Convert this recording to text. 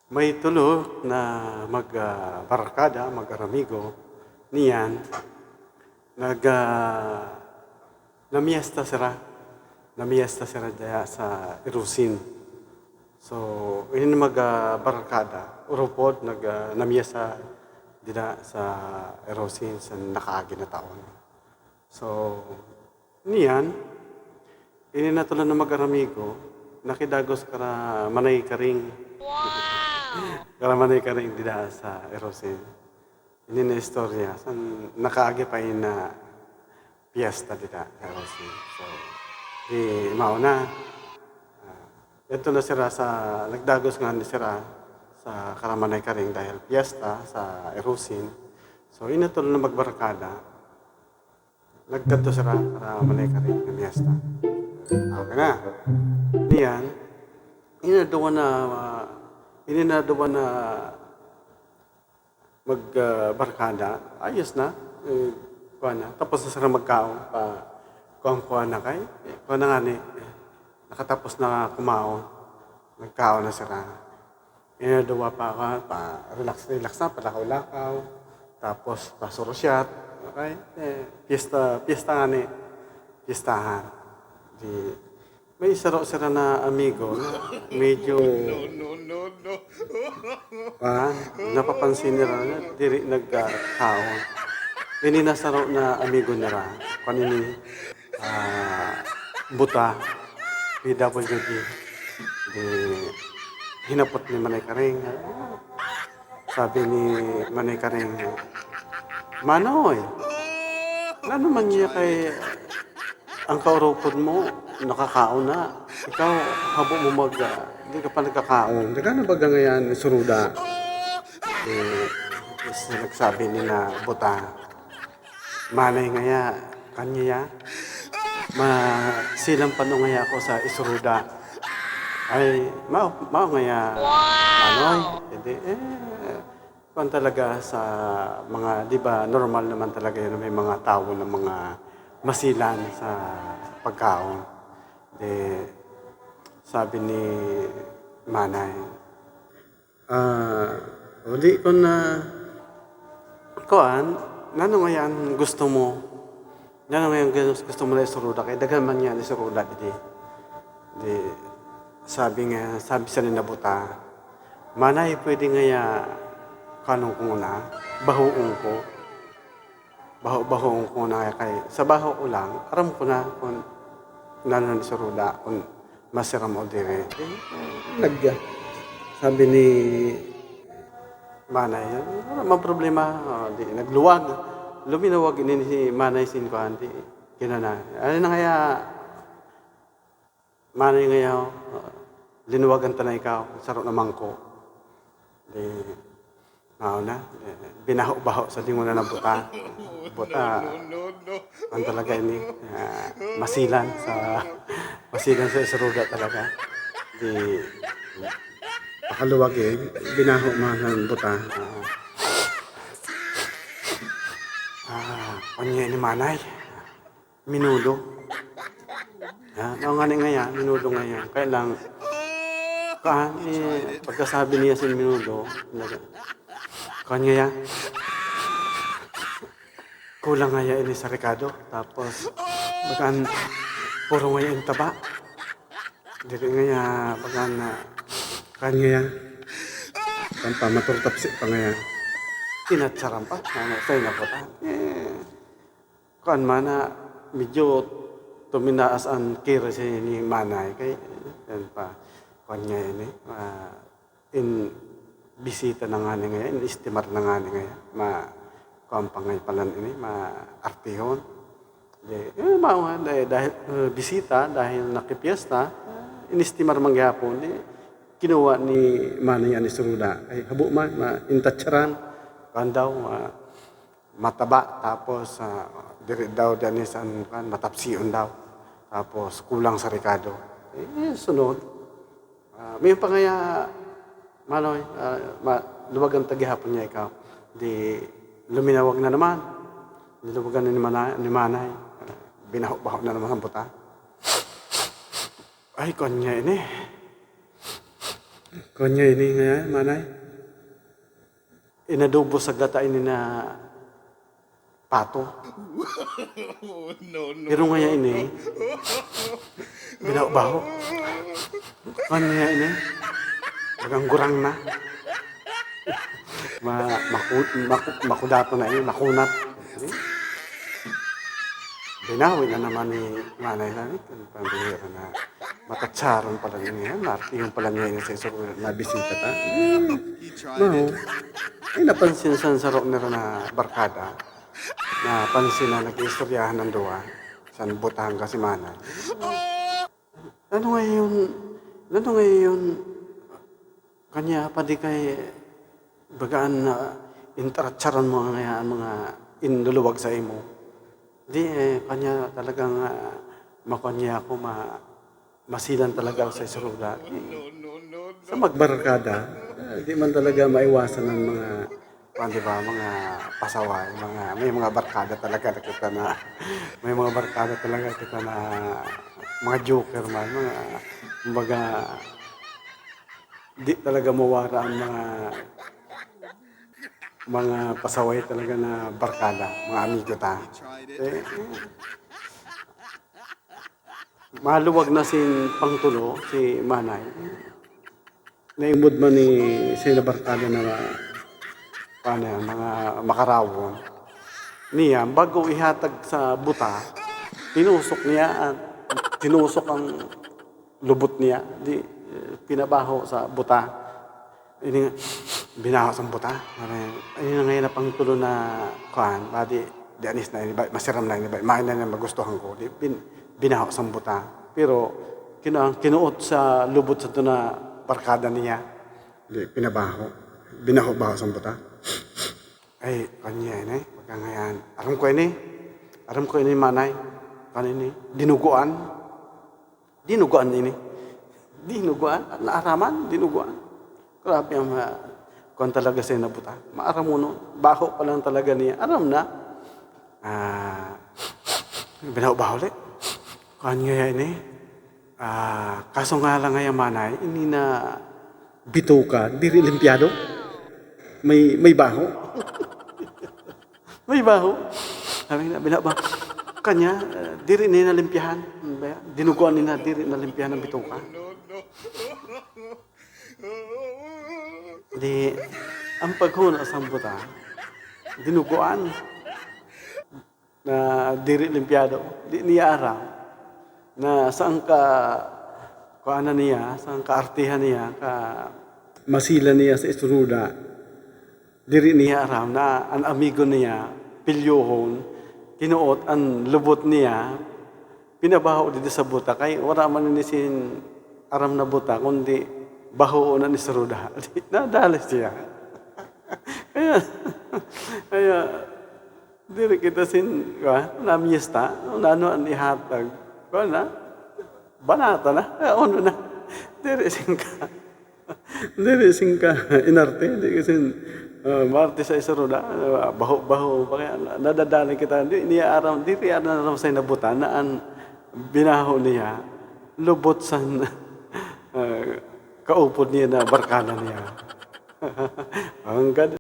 May tulo na barkada, mag-aramigo, niyan, nag, namiesta sira. Namiesta sira daya sa Irusin. So, ini barkada, urupod, namiesta dida sa Irusin sa nakaagi na taon. So, niyan, ini na tulo na mag-aramigo, nakidagos kara manay karing. Kalamanay ka rin dida sa Erosin. Ini na istorya. San nakaagi pa na piyesta dida sa Erosin. So, di mauna. Ito na sira sa, nagdagos nga ni sira sa Kalamanay ka rin dahil piyesta sa Erosin. So, inatulong na magbarakada. Nagkanto sira Kalamanay ka rin na piyesta. Okay na. Diyan, inadawa na magbarkada, ayos na, kuha na. Tapos na sila magkaon, kuha na kay, kuha na nga ni, nakatapos na kumaon, nagkaon na sila. Inadawa relax na, palakaw-lakaw, tapos pasurosyat, okay? Piyesta nga ni, piyestahan. May saro sila na amigo na medyo napapansin nila na diri nagkaon. Ini nasaro na amigo nila panini buta PWD di hinapot ni Manay Karing. Sabi ni Manay Karing, Manoy, ano man niya kay ang kaurupod mo, nakakaon na. Ikaw, habo mo hindi ka pa nagkakaon. Nagano ba gangayan, suruda? Nagsabi nila, buta, manay ngaya, kanya silang pano ngaya ako sa isuruda. Ay, mao ngaya, manoy. Hindi, kung talaga sa mga, di ba, normal naman talaga yun, may mga tao na mga masilan sa pagkaon. Sabi ni Manay, uli ko na, nano ngayon gusto mo? Nano ngayon gusto mo na isuruda? Kaya dagan man yan isuruda. Sabi sa ninabuta, Manay, pwede ngaya kanong ko na, bahuong ko. Baho ko na kay sa baho ko lang aram ko na kung nanon sa ruda kung masiram o dire sabi ni Manay wala problema di nagluwag luminawag ini si Manay sinkuhan di kinana ano na kaya Manay ngaya linuwagan tanay ikaw saro naman ko di na, binaho-baho sa lingon na buta. Buta, ang talaga ini, masilan sa isaruda talaga. Di, pakaluwag binaho man buta. Kanya ni Manay, minudo. Ang nga minudo ngayon. Kaya lang, pagkasabi niya sa minudo, kanya kulang nga ini sa Ricardo. Tapos, bagan, puro nga yung taba. Dito nga bagan, kanya maturtapsi pa nga tinatsaram pa. Sa'yo na po ta. Mana, medyo tuminaas ang kira siya ni Manay. Kaya, yan pa. Kanya ini, bisita na nga ni ngayon, istimar na nga ni ngayon, kuampangay palan ini, artihon. Dahil bisita, dahil nakipiesta, inistimar mangyapon, kinuha ni Manay ani Suruda. Ay, habo intatsaran, daw, mataba, tapos, diri daw danisan, matapsiyon daw. Tapos, kulang sa Ricardo. Sunod. May pangaya, Manoy, luwag ang tagihapon niya ikaw. Di luminawag na naman. Niluwagan ni Manay. Binaho-baho na naman ang buta. Ay, kanya ini. Kanya ini nga, manay. Inadobo sa gata ini na pato. Pero ngayon ini, binabaho. Kanya ini, nagangurang na. Makudato na ini, makunat. Binawi na naman ni manay na ni, pambihira na matatsaron pala niya. Yung pala niya ini sa iso na bisita ta. No. Ay napansin sa sarok nila na barkada. Napansin na nag-istoryahan ng duwa. San butang kasi manay. Ano ngayon, kanya pa di kay bagaan na intratsaran mo nga mga induluwag sa imo. Di kanya talagang makanya ako masilan talaga sa isuruda. Sa magbarkada, di man talaga maiwasan ng mga mga pasaway, may mga barkada talaga kita na may mga barkada talaga kita na mga joker man, mga di talaga mawara ang mga pasaway talaga na barkada, mga amigo ta. Maluwag na pangtulo, si Manay. Naimod man ni sila barkada na mga makarawon. Niya, bago ihatag sa buta, tinusok ang lubot niya, di pinabaho sa buta. Ini nga, binaho sa buta. Ayun na ngayon na pangtulo na kuhan, di anis na, masiram na, main na magustuhan ko. Di, binaho sa buta. Pero, kinuot sa lubot sa ito na barkada niya. Di, binaho sa buta. Ay, kanya yun pagka ngayon. Aram ko ini manay. Kanini, dinuguan ini. Dinuguan, naaraman, dinuguan. Grabe ang kung talaga siya nabuta. Maaram mo no, baho pa lang talaga niya. Aram na. Binaho-baho ulit. Kanya ini. Kaso nga lang ngayon manay, ini na bituka, diri limpyado. May baho. May baho. Sabi na, binaho-baho. Kanya, diri niya nalimpyahan. Dinuguan niya diri nalimpyahan ng bituka. Di, ang paghuna sa buta, dinuguan na diri limpyado. Di niya aram na saan saan kaartihan niya, masila niya sa isuruda. Diri niya aram na ang amigo niya, pilyohon, kinuot ang lubot niya, pinabaho dito sa buta. Kaya wala man nisin aram na buta, kundi baho na ni Saruda. Nadali siya. kaya, diri kita namiyesta, ano ang ihatag. Banata na, ano na. Diri singka, inarte, diri kasi, Marte sa Saruda, baho, kaya nadadali kita, diri aram sa nabutan, na ang binaho niya, lubot sa kaupod niya na barkada niya. Ang ganda.